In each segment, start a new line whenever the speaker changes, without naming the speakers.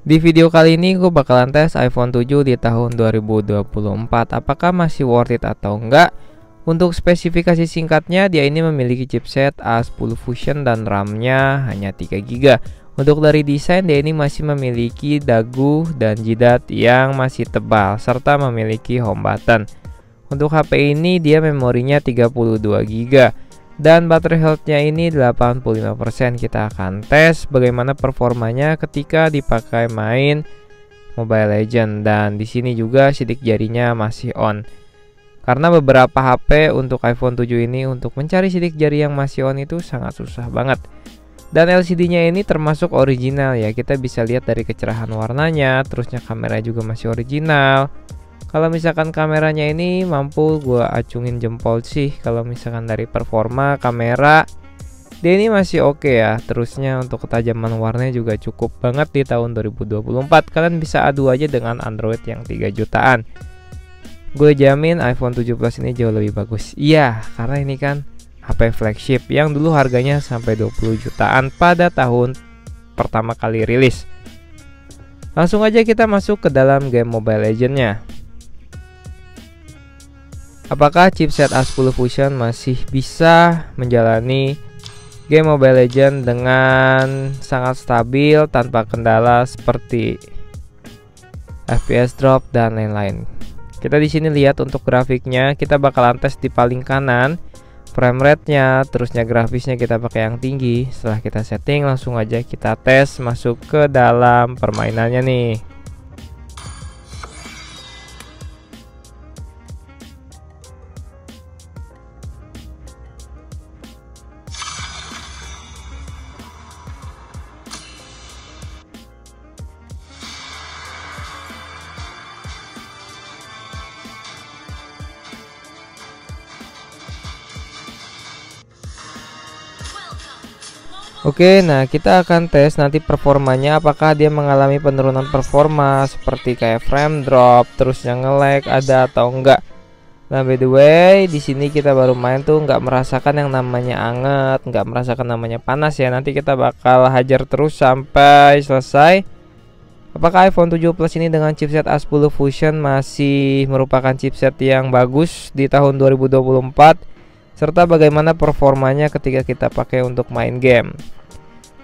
Di video kali ini gue bakalan tes iPhone 7 di tahun 2024. Apakah masih worth it atau enggak? Untuk spesifikasi singkatnya, dia ini memiliki chipset A10 Fusion dan RAM-nya hanya 3GB. Untuk dari desain, dia ini masih memiliki dagu dan jidat yang masih tebal serta memiliki home button. Untuk HP ini dia memorinya 32GB dan baterai health-nya ini 85%. Kita akan tes bagaimana performanya ketika dipakai main Mobile Legends, dan di sini juga sidik jarinya masih on. Karena beberapa HP untuk iPhone 7 ini untuk mencari sidik jari yang masih on itu sangat susah banget. Dan LCD-nya ini termasuk original ya. Kita bisa lihat dari kecerahan warnanya, terusnya kamera juga masih original. Kalau misalkan kameranya ini mampu gue acungin jempol sih. Kalau misalkan dari performa kamera, dia ini masih oke ya. Terusnya untuk ketajaman warnanya juga cukup banget di tahun 2024. Kalian bisa adu aja dengan Android yang 3 jutaan. Gue jamin iPhone 7 Plus ini jauh lebih bagus. Iya, karena ini kan HP flagship yang dulu harganya sampai 20 jutaan pada tahun pertama kali rilis. Langsung aja kita masuk ke dalam game Mobile Legends-nya. Apakah chipset A10 Fusion masih bisa menjalani game Mobile Legends dengan sangat stabil tanpa kendala seperti FPS drop dan lain-lain? Kita di sini lihat untuk grafiknya, kita bakalan tes di paling kanan. Frame rate-nya, terusnya grafisnya kita pakai yang tinggi. Setelah kita setting, langsung aja kita tes masuk ke dalam permainannya nih. Oke, nah kita akan tes nanti performanya, apakah dia mengalami penurunan performa seperti kayak frame drop, terus yang nge-lag ada atau enggak. Nah, by the way, di sini kita baru main tuh nggak merasakan yang namanya anget, nggak merasakan namanya panas ya. Nanti kita bakal hajar terus sampai selesai. Apakah iPhone 7 Plus ini dengan chipset A10 Fusion masih merupakan chipset yang bagus di tahun 2024? Serta bagaimana performanya ketika kita pakai untuk main game.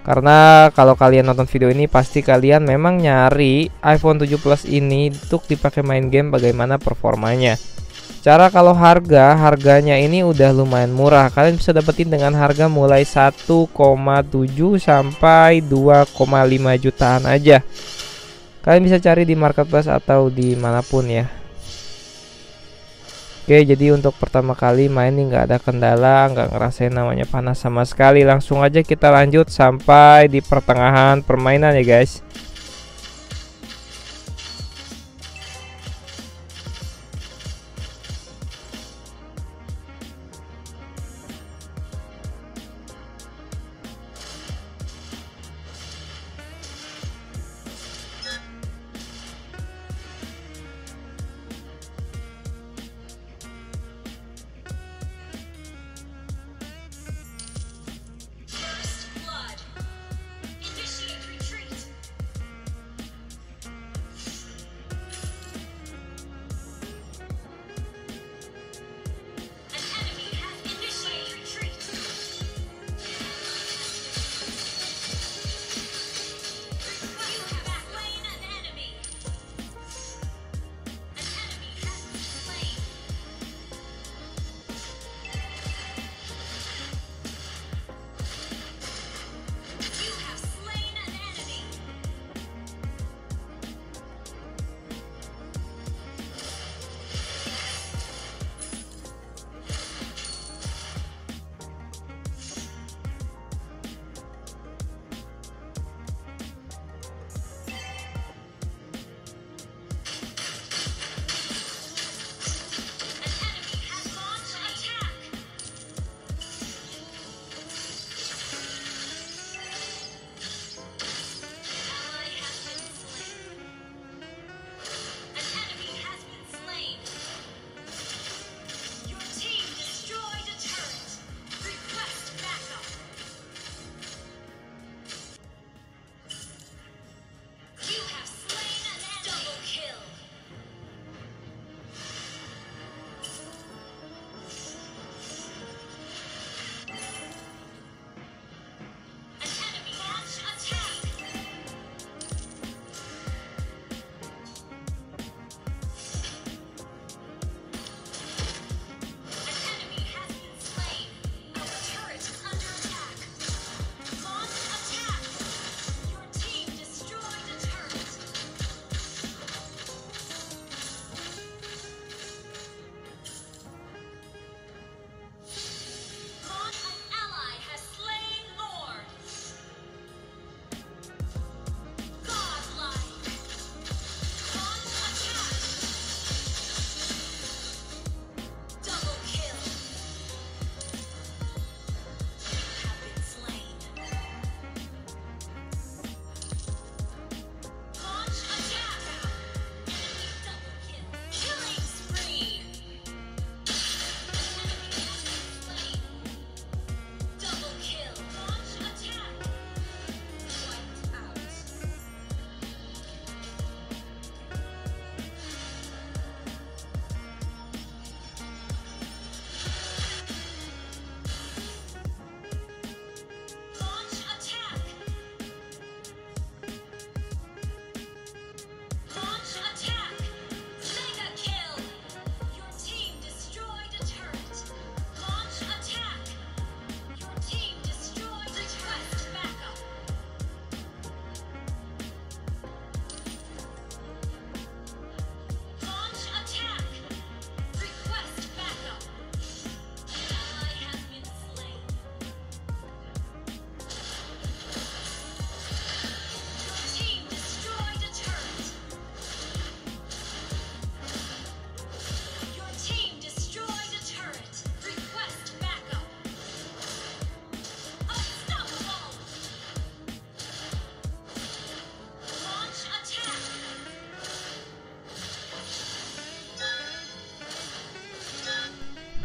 Karena kalau kalian nonton video ini pasti kalian memang nyari iPhone 7 Plus ini untuk dipakai main game, bagaimana performanya. Cara kalau harganya ini udah lumayan murah. Kalian bisa dapetin dengan harga mulai 1,7 sampai 2,5 jutaan aja. Kalian bisa cari di marketplace atau di manapun ya. Oke, jadi untuk pertama kali main ini nggak ada kendala, nggak ngerasain namanya panas sama sekali. Langsung aja kita lanjut sampai di pertengahan permainan ya guys.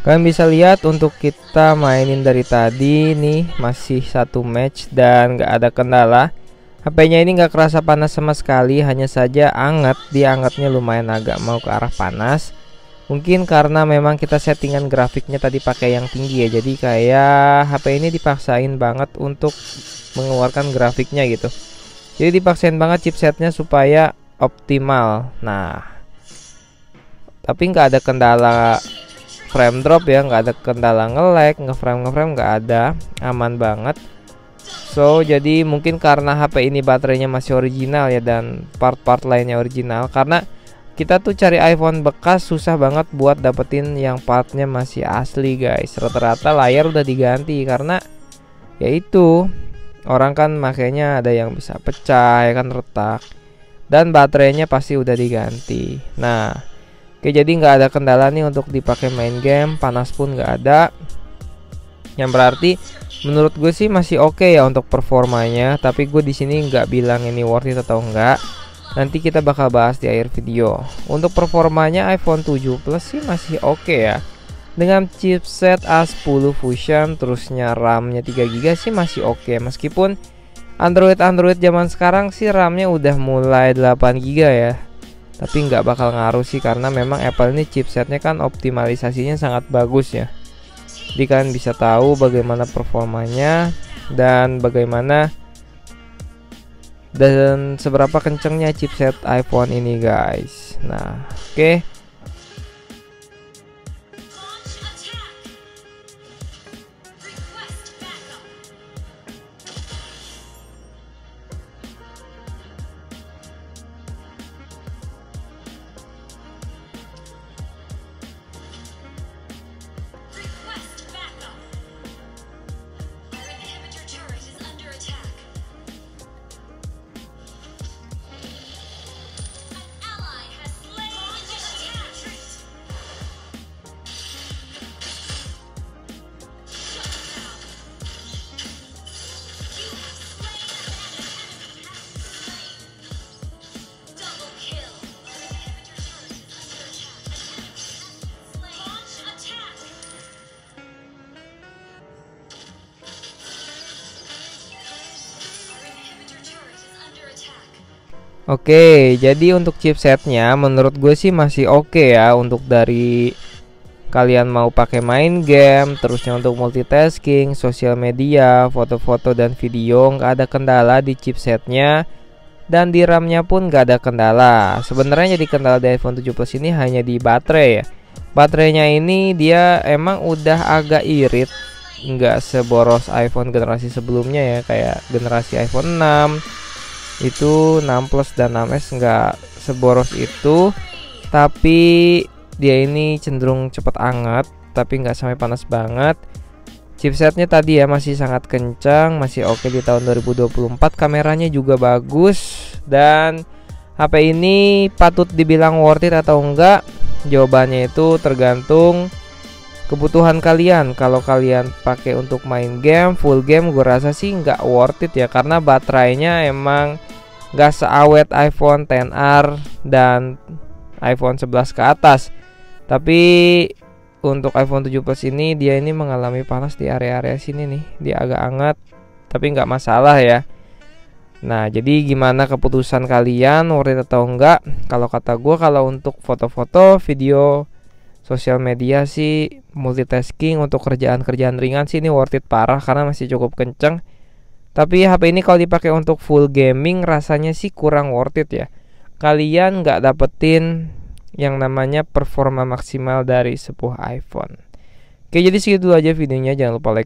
Kalian bisa lihat untuk kita mainin dari tadi nih masih satu match dan nggak ada kendala. HP-nya ini nggak kerasa panas sama sekali, hanya saja anget. Dia angetnya lumayan agak mau ke arah panas. Mungkin karena memang kita settingan grafiknya tadi pakai yang tinggi ya, jadi kayak HP ini dipaksain banget untuk mengeluarkan grafiknya gitu. Jadi dipaksain banget chipsetnya supaya optimal. Nah, tapi nggak ada kendala frame drop ya, nggak ada kendala nge-lag, ngeframe nggak ada, aman banget. So jadi mungkin karena HP ini baterainya masih original ya, dan part-part lainnya original. Karena kita tuh cari iPhone bekas susah banget buat dapetin yang partnya masih asli guys. Rata-rata layar udah diganti karena yaitu orang kan makanya ada yang bisa pecah ya kan, retak, dan baterainya pasti udah diganti. Nah, oke, jadi nggak ada kendala nih untuk dipakai main game, panas pun nggak ada. Yang berarti menurut gue sih masih oke ya untuk performanya. Tapi gue di sini nggak bilang ini worth it atau enggak. Nanti kita bakal bahas di akhir video. Untuk performanya iPhone 7 Plus sih masih oke ya. Dengan chipset A10 Fusion, terusnya RAM-nya 3GB sih masih oke. Meskipun Android zaman sekarang sih RAM-nya udah mulai 8GB ya. Tapi nggak bakal ngaruh sih, karena memang Apple ini chipsetnya kan optimalisasinya sangat bagus ya. Jadi kalian bisa tahu bagaimana performanya dan seberapa kencengnya chipset iPhone ini guys. Nah, oke. Oke, jadi untuk chipsetnya menurut gue sih masih oke ya. Untuk dari kalian mau pakai main game, terusnya untuk multitasking, sosial media, foto-foto dan video, nggak ada kendala di chipsetnya. Dan di RAM-nya pun nggak ada kendala. Sebenarnya jadi kendala di iPhone 7 Plus ini hanya di baterai ya. Baterainya ini dia emang udah agak irit, nggak seboros iPhone generasi sebelumnya ya, kayak generasi iPhone 6 itu 6 Plus dan 6s nggak seboros itu. Tapi dia ini cenderung cepat anget, tapi nggak sampai panas banget. Chipsetnya tadi ya masih sangat kencang, masih oke di tahun 2024. Kameranya juga bagus. Dan HP ini patut dibilang worth it atau enggak? Jawabannya itu tergantung kebutuhan kalian. Kalau kalian pakai untuk main game, full game, gue rasa sih nggak worth it ya, karena baterainya emang nggak seawet iPhone XR dan iPhone 11 ke atas. Tapi untuk iPhone 7 Plus ini dia ini mengalami panas di area-area sini nih. Dia agak hangat, tapi nggak masalah ya. Nah, jadi gimana keputusan kalian, worth it atau enggak? Kalau kata gue, kalau untuk foto-foto, video, sosial media sih, multitasking, untuk kerjaan-kerjaan ringan sih ini worth it parah karena masih cukup kenceng. Tapi HP ini kalau dipakai untuk full gaming rasanya sih kurang worth it ya. Kalian nggak dapetin yang namanya performa maksimal dari sebuah iPhone. Oke, jadi segitu aja videonya. Jangan lupa like,